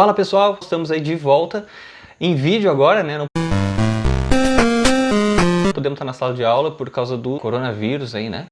Fala pessoal, estamos aí de volta em vídeo agora, né? Não podemos estar na sala de aula por causa do coronavírus aí, né?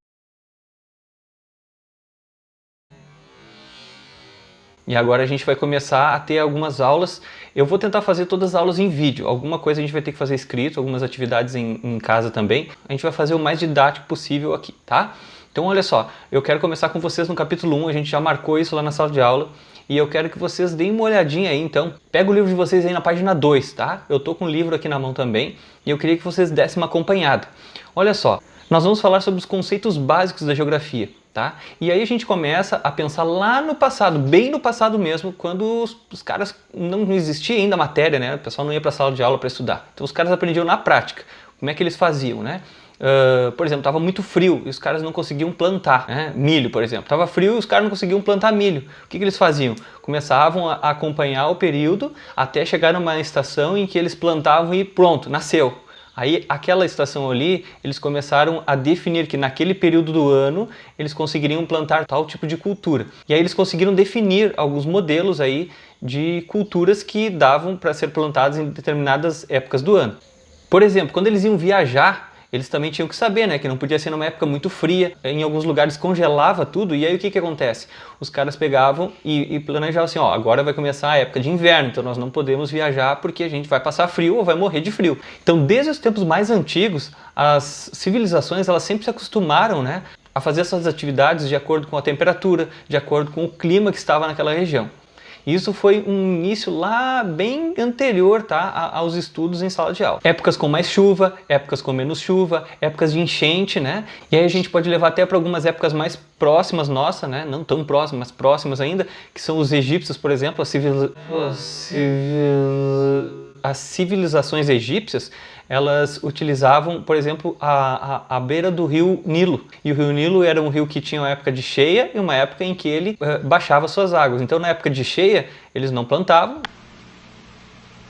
E agora a gente vai começar a ter algumas aulas. Eu vou tentar fazer todas as aulas em vídeo. Alguma coisa a gente vai ter que fazer escrito, algumas atividades em casa também. A gente vai fazer o mais didático possível aqui, tá? Então olha só, eu quero começar com vocês no capítulo 1, a gente já marcou isso lá na sala de aula. E eu quero que vocês deem uma olhadinha aí, então. Pega o livro de vocês aí na página 2, tá? Eu tô com o livro aqui na mão também. E eu queria que vocês dessem uma acompanhada. Olha só, nós vamos falar sobre os conceitos básicos da geografia, tá? E aí a gente começa a pensar lá no passado, bem no passado mesmo, quando os caras não existia ainda a matéria, né? O pessoal não ia para a sala de aula para estudar. Então os caras aprendiam na prática. Como é que eles faziam, né? Por exemplo, estava muito frio e os caras não conseguiam plantar, né? Milho, por exemplo. Estava frio e os caras não conseguiam plantar milho. O que eles faziam? Começavam a acompanhar o período até chegar numa estação em que eles plantavam e pronto, nasceu. Aí, aquela estação ali, eles começaram a definir que naquele período do ano eles conseguiriam plantar tal tipo de cultura. E aí eles conseguiram definir alguns modelos aí de culturas que davam para ser plantadas em determinadas épocas do ano. Por exemplo, quando eles iam viajar, eles também tinham que saber, né, que não podia ser numa época muito fria, em alguns lugares congelava tudo, e aí o que que acontece? Os caras pegavam e planejavam assim, ó, agora vai começar a época de inverno, então nós não podemos viajar porque a gente vai passar frio ou vai morrer de frio. Então, desde os tempos mais antigos, as civilizações, elas sempre se acostumaram, né, a fazer essas atividades de acordo com a temperatura, de acordo com o clima que estava naquela região. Isso foi um início lá bem anterior, tá, aos estudos em sala de aula. Épocas com mais chuva, épocas com menos chuva, épocas de enchente, né? E aí a gente pode levar até para algumas épocas mais próximas nossa, né? Não tão próximas, mas próximas ainda, que são os egípcios, por exemplo, as civilizações egípcias, elas utilizavam, por exemplo, a beira do rio Nilo. E o rio Nilo era um rio que tinha uma época de cheia e uma época em que ele baixava suas águas. Então, na época de cheia, eles não plantavam.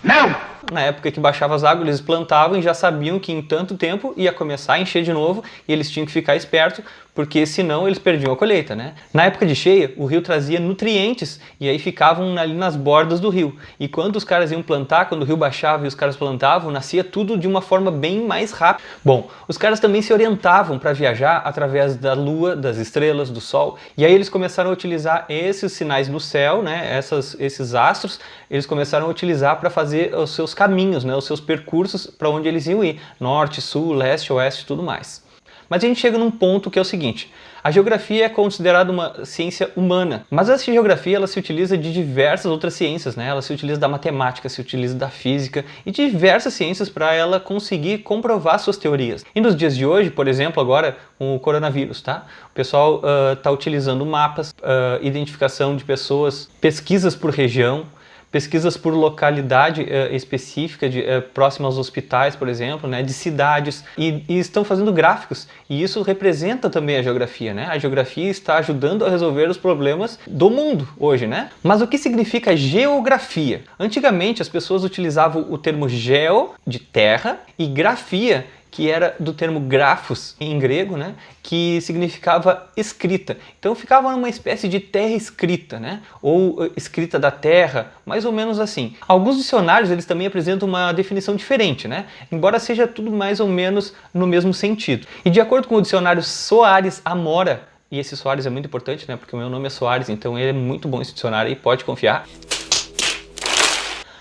Não! Na época que baixava as águas, eles plantavam e já sabiam que em tanto tempo ia começar a encher de novo e eles tinham que ficar espertos, porque senão eles perdiam a colheita, né? Na época de cheia, o rio trazia nutrientes e aí ficavam ali nas bordas do rio. E quando os caras iam plantar, quando o rio baixava e os caras plantavam, nascia tudo de uma forma bem mais rápida. Bom, os caras também se orientavam para viajar através da lua, das estrelas, do sol. E aí eles começaram a utilizar esses sinais no céu, né? Esses astros, eles começaram a utilizar para fazer os seus caminhos, né? Os seus percursos para onde eles iam ir. Norte, sul, leste, oeste e tudo mais. Mas a gente chega num ponto que é o seguinte, a geografia é considerada uma ciência humana, mas essa geografia ela se utiliza de diversas outras ciências, né? Ela se utiliza da matemática, se utiliza da física e de diversas ciências para ela conseguir comprovar suas teorias. E nos dias de hoje, por exemplo, agora com o coronavírus, tá? O pessoal está utilizando mapas, identificação de pessoas, pesquisas por região, pesquisas por localidade específica, próxima aos hospitais, por exemplo, né, de cidades, e estão fazendo gráficos, e isso representa também a geografia, né? A geografia está ajudando a resolver os problemas do mundo hoje, né? Mas o que significa geografia? Antigamente as pessoas utilizavam o termo geo, de terra, e grafia, que era do termo grafos em grego, né, que significava escrita. Então ficava numa espécie de terra escrita, né, ou escrita da terra, mais ou menos assim. Alguns dicionários eles também apresentam uma definição diferente, né, embora seja tudo mais ou menos no mesmo sentido. E de acordo com o dicionário Soares Amora, e esse Soares é muito importante, né, porque o meu nome é Soares, então ele é muito bom esse dicionário e pode confiar.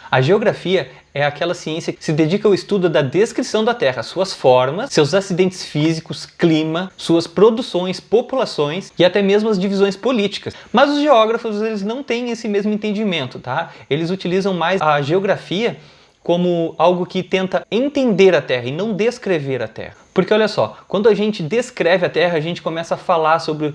A geografia é aquela ciência que se dedica ao estudo da descrição da Terra, suas formas, seus acidentes físicos, clima, suas produções, populações e até mesmo as divisões políticas. Mas os geógrafos eles não têm esse mesmo entendimento, tá? Eles utilizam mais a geografia como algo que tenta entender a Terra e não descrever a Terra. Porque olha só, quando a gente descreve a Terra, a gente começa a falar sobre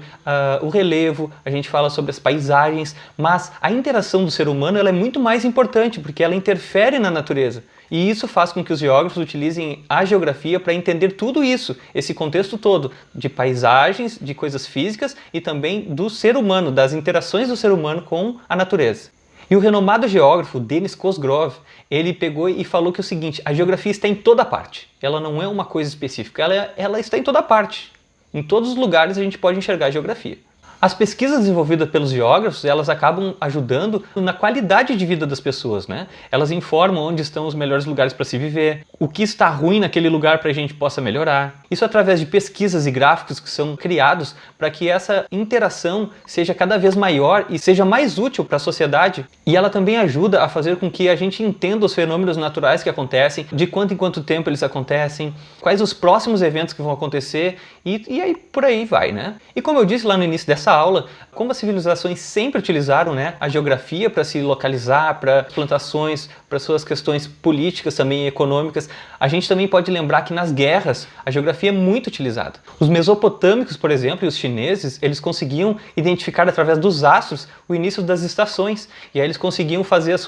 o relevo, a gente fala sobre as paisagens, mas a interação do ser humano ela é muito mais importante, porque ela interfere na natureza. E isso faz com que os geógrafos utilizem a geografia para entender tudo isso, esse contexto todo, de paisagens, de coisas físicas e também do ser humano, das interações do ser humano com a natureza. E o renomado geógrafo Denis Cosgrove, ele pegou e falou que é o seguinte, a geografia está em toda parte. Ela não é uma coisa específica, ela está em toda parte. Em todos os lugares a gente pode enxergar a geografia. As pesquisas desenvolvidas pelos geógrafos, elas acabam ajudando na qualidade de vida das pessoas, né? Elas informam onde estão os melhores lugares para se viver, o que está ruim naquele lugar para a gente possa melhorar. Isso através de pesquisas e gráficos que são criados para que essa interação seja cada vez maior e seja mais útil para a sociedade. E ela também ajuda a fazer com que a gente entenda os fenômenos naturais que acontecem, de quanto em quanto tempo eles acontecem, quais os próximos eventos que vão acontecer e aí por aí vai, né? E como eu disse lá no início dessa aula, como as civilizações sempre utilizaram, né, a geografia para se localizar, para plantações, para suas questões políticas também e econômicas, a gente também pode lembrar que nas guerras a geografia é muito utilizada. Os mesopotâmicos, por exemplo, e os chineses, eles conseguiam identificar através dos astros o início das estações, e aí eles conseguiam fazer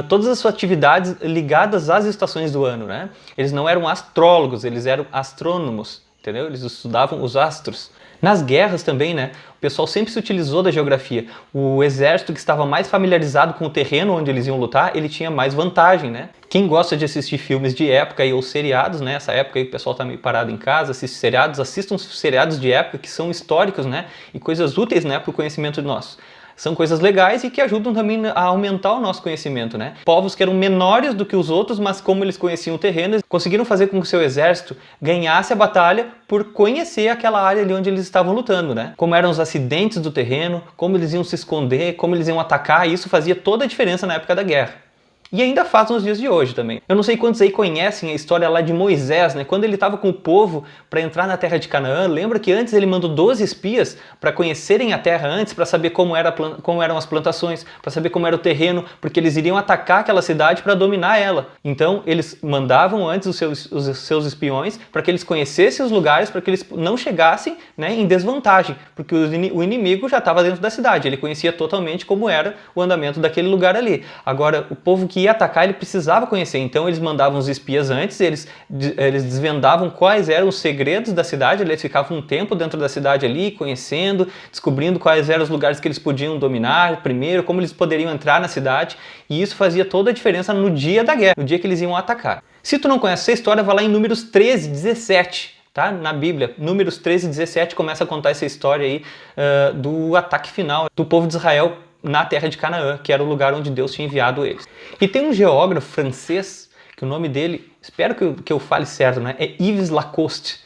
todas as suas atividades ligadas às estações do ano, né? Eles não eram astrólogos, eles eram astrônomos, entendeu? Eles estudavam os astros. Nas guerras também, né? O pessoal sempre se utilizou da geografia. O exército que estava mais familiarizado com o terreno onde eles iam lutar, ele tinha mais vantagem, né? Quem gosta de assistir filmes de época ou seriados, né? Essa época aí o pessoal tá meio parado em casa, assiste seriados, assistam seriados de época que são históricos, né? E coisas úteis, né? Para o conhecimento nosso. São coisas legais e que ajudam também a aumentar o nosso conhecimento, né? Povos que eram menores do que os outros, mas como eles conheciam o terreno, eles conseguiram fazer com que o seu exército ganhasse a batalha por conhecer aquela área ali onde eles estavam lutando, né? Como eram os acidentes do terreno, como eles iam se esconder, como eles iam atacar, e isso fazia toda a diferença na época da guerra. E ainda faz nos dias de hoje também. Eu não sei quantos aí conhecem a história lá de Moisés, né? Quando ele estava com o povo para entrar na terra de Canaã, lembra que antes ele mandou 12 espias para conhecerem a terra antes, para saber como eram as plantações, para saber como era o terreno, porque eles iriam atacar aquela cidade para dominar ela. Então eles mandavam antes os seus espiões para que eles conhecessem os lugares, para que eles não chegassem, né, em desvantagem, porque o inimigo já estava dentro da cidade, ele conhecia totalmente como era o andamento daquele lugar ali. Agora, o povo que ia atacar, ele precisava conhecer, então eles mandavam os espias antes, eles desvendavam quais eram os segredos da cidade, eles ficavam um tempo dentro da cidade ali, conhecendo, descobrindo quais eram os lugares que eles podiam dominar primeiro, como eles poderiam entrar na cidade, e isso fazia toda a diferença no dia da guerra, no dia que eles iam atacar. Se tu não conhece essa história, vai lá em Números 13, 17, tá? Na Bíblia, Números 13, 17 começa a contar essa história aí do ataque final do povo de Israel na terra de Canaã, que era o lugar onde Deus tinha enviado eles. E tem um geógrafo francês, que o nome dele, espero que eu fale certo, né? É Yves Lacoste.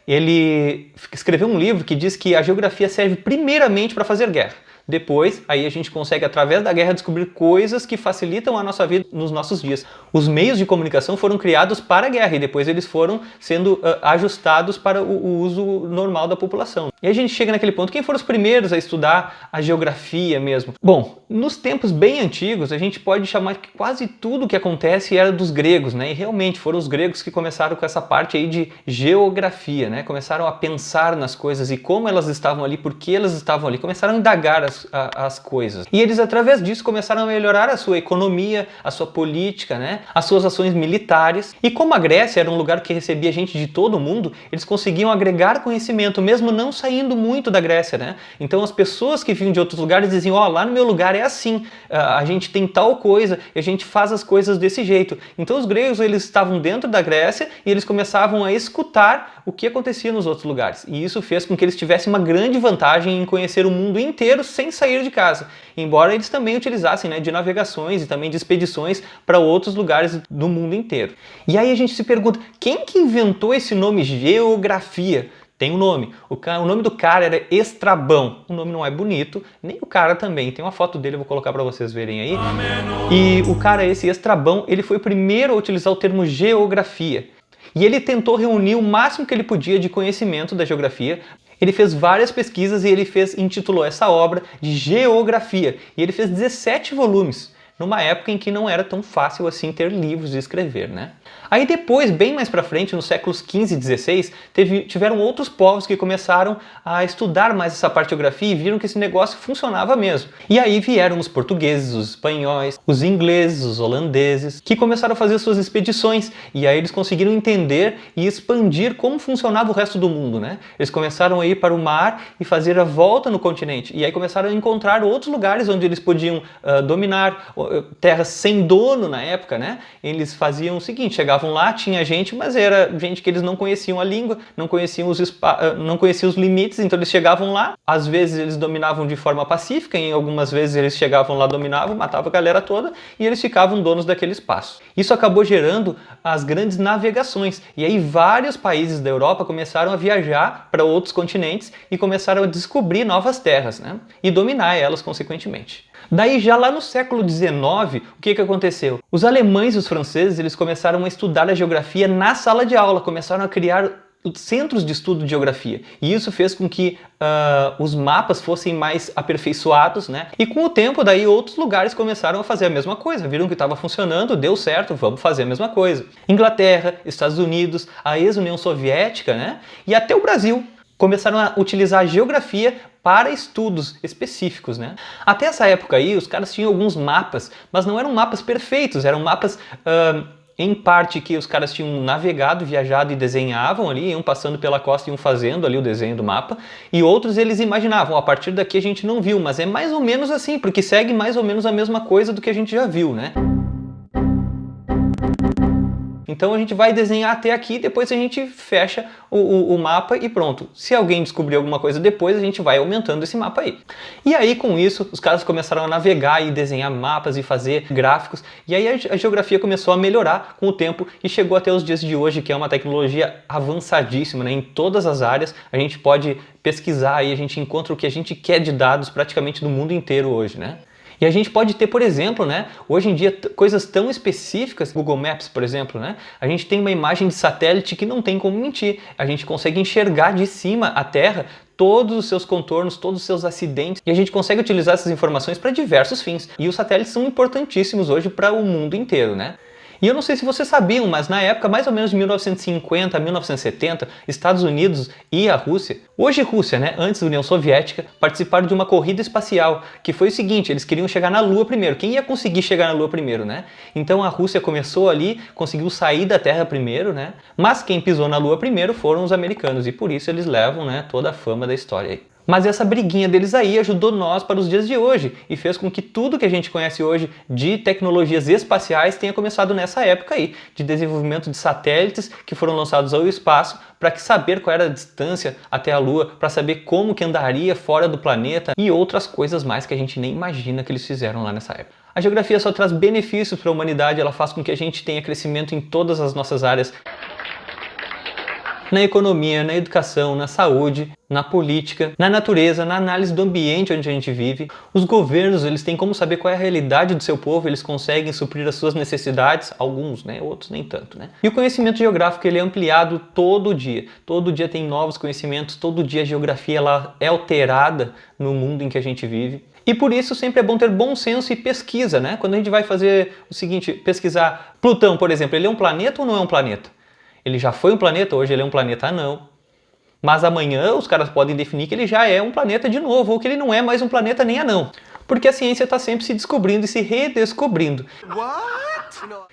Ele escreveu um livro que diz que a geografia serve primeiramente para fazer guerra. Depois, aí a gente consegue, através da guerra, descobrir coisas que facilitam a nossa vida nos nossos dias. Os meios de comunicação foram criados para a guerra e depois eles foram sendo ajustados para o uso normal da população. E aí a gente chega naquele ponto, quem foram os primeiros a estudar a geografia mesmo? Bom, nos tempos bem antigos, a gente pode chamar que quase tudo que acontece era dos gregos, né? E realmente foram os gregos que começaram com essa parte aí de geografia, né? Começaram a pensar nas coisas e como elas estavam ali, por que elas estavam ali, começaram a indagar as coisas. E eles, através disso, começaram a melhorar a sua economia, a sua política, né? As suas ações militares. E como a Grécia era um lugar que recebia gente de todo mundo, eles conseguiam agregar conhecimento, mesmo não saindo muito da Grécia, né? Então as pessoas que vinham de outros lugares diziam, ó, lá no meu lugar é assim, a gente tem tal coisa, e a gente faz as coisas desse jeito. Então os gregos, eles estavam dentro da Grécia e eles começavam a escutar o que acontecia nos outros lugares. E isso fez com que eles tivessem uma grande vantagem em conhecer o mundo inteiro sem sair de casa. Embora eles também utilizassem, né, de navegações e também de expedições para outros lugares do mundo inteiro. E aí a gente se pergunta, quem que inventou esse nome geografia? Tem um nome. O nome do cara era Estrabão. O nome não é bonito, nem o cara também. Tem uma foto dele, eu vou colocar para vocês verem aí. E o cara, esse Estrabão, ele foi o primeiro a utilizar o termo geografia. E ele tentou reunir o máximo que ele podia de conhecimento da geografia. Ele fez várias pesquisas e ele intitulou essa obra de Geografia. E ele fez 17 volumes, numa época em que não era tão fácil assim ter livros de escrever, né? Aí depois, bem mais para frente, nos séculos XV e XVI, tiveram outros povos que começaram a estudar mais essa parte de geografia e viram que esse negócio funcionava mesmo. E aí vieram os portugueses, os espanhóis, os ingleses, os holandeses, que começaram a fazer suas expedições. E aí eles conseguiram entender e expandir como funcionava o resto do mundo, né? Eles começaram a ir para o mar e fazer a volta no continente. E aí começaram a encontrar outros lugares onde eles podiam dominar, terras sem dono na época, né? Eles faziam o seguinte, chegavam lá, tinha gente, mas era gente que eles não conheciam a língua, não conheciam os limites, então eles chegavam lá, às vezes eles dominavam de forma pacífica, em algumas vezes eles chegavam lá, dominavam, matavam a galera toda e eles ficavam donos daquele espaço. Isso acabou gerando as grandes navegações, e aí vários países da Europa começaram a viajar para outros continentes e começaram a descobrir novas terras, né? E dominar elas consequentemente. Daí já lá no século XIX, o que aconteceu? Os alemães e os franceses eles começaram a estudar a geografia na sala de aula, começaram a criar centros de estudo de geografia. E isso fez com que os mapas fossem mais aperfeiçoados, né? E com o tempo daí outros lugares começaram a fazer a mesma coisa, viram que estava funcionando, deu certo, vamos fazer a mesma coisa. Inglaterra, Estados Unidos, a ex-União Soviética, né? E até o Brasil começaram a utilizar a geografia para estudos específicos, né? Até essa época aí, os caras tinham alguns mapas, mas não eram mapas perfeitos, eram mapas em parte que os caras tinham navegado, viajado e desenhavam ali, iam passando pela costa e iam fazendo ali o desenho do mapa, e outros eles imaginavam, a partir daqui a gente não viu, mas é mais ou menos assim, porque segue mais ou menos a mesma coisa do que a gente já viu, né? Então a gente vai desenhar até aqui, depois a gente fecha o mapa e pronto. Se alguém descobrir alguma coisa depois, a gente vai aumentando esse mapa aí. E aí com isso, os caras começaram a navegar e desenhar mapas e fazer gráficos. E aí a geografia começou a melhorar com o tempo e chegou até os dias de hoje, que é uma tecnologia avançadíssima, né? Em todas as áreas a gente pode pesquisar e a gente encontra o que a gente quer de dados praticamente do mundo inteiro hoje, né? E a gente pode ter, por exemplo, né, hoje em dia coisas tão específicas, Google Maps, por exemplo, né, a gente tem uma imagem de satélite que não tem como mentir. A gente consegue enxergar de cima a Terra todos os seus contornos, todos os seus acidentes, e a gente consegue utilizar essas informações para diversos fins. E os satélites são importantíssimos hoje para o mundo inteiro, né? E eu não sei se vocês sabiam, mas na época mais ou menos de 1950 a 1970, Estados Unidos e a Rússia, hoje Rússia, né, antes da União Soviética, participaram de uma corrida espacial, que foi o seguinte, eles queriam chegar na Lua primeiro. Quem ia conseguir chegar na Lua primeiro, né? Então a Rússia começou ali, conseguiu sair da Terra primeiro, né? Mas quem pisou na Lua primeiro foram os americanos, e por isso eles levam, né, toda a fama da história aí. Mas essa briguinha deles aí ajudou nós para os dias de hoje e fez com que tudo que a gente conhece hoje de tecnologias espaciais tenha começado nessa época aí, de desenvolvimento de satélites que foram lançados ao espaço para saber qual era a distância até a Lua, para saber como que andaria fora do planeta e outras coisas mais que a gente nem imagina que eles fizeram lá nessa época. A geografia só traz benefícios para a humanidade, ela faz com que a gente tenha crescimento em todas as nossas áreas. Na economia, na educação, na saúde, na política, na natureza, na análise do ambiente onde a gente vive. Os governos, eles têm como saber qual é a realidade do seu povo, eles conseguem suprir as suas necessidades, alguns, né, outros nem tanto, né? E o conhecimento geográfico, ele é ampliado todo dia tem novos conhecimentos, todo dia a geografia ela é alterada no mundo em que a gente vive. E por isso sempre é bom ter bom senso e pesquisa, né? Quando a gente vai fazer o seguinte, pesquisar Plutão, por exemplo, ele é um planeta ou não é um planeta? Ele já foi um planeta, hoje ele é um planeta anão. Mas amanhã os caras podem definir que ele já é um planeta de novo, ou que ele não é mais um planeta nem anão. Porque a ciência está sempre se descobrindo e se redescobrindo.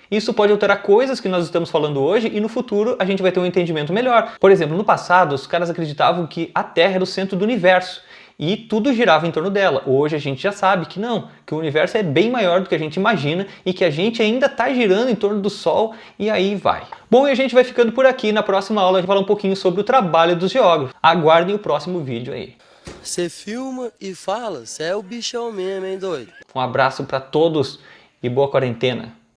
Isso pode alterar coisas que nós estamos falando hoje e no futuro a gente vai ter um entendimento melhor. Por exemplo, no passado os caras acreditavam que a Terra era o centro do universo. E tudo girava em torno dela. Hoje a gente já sabe que não, que o universo é bem maior do que a gente imagina e que a gente ainda está girando em torno do Sol e aí vai. Bom, e a gente vai ficando por aqui. Na próxima aula a gente vai falar um pouquinho sobre o trabalho dos geógrafos. Aguardem o próximo vídeo aí. Você filma e fala, você é o bichão mesmo, hein, doido? Um abraço para todos e boa quarentena.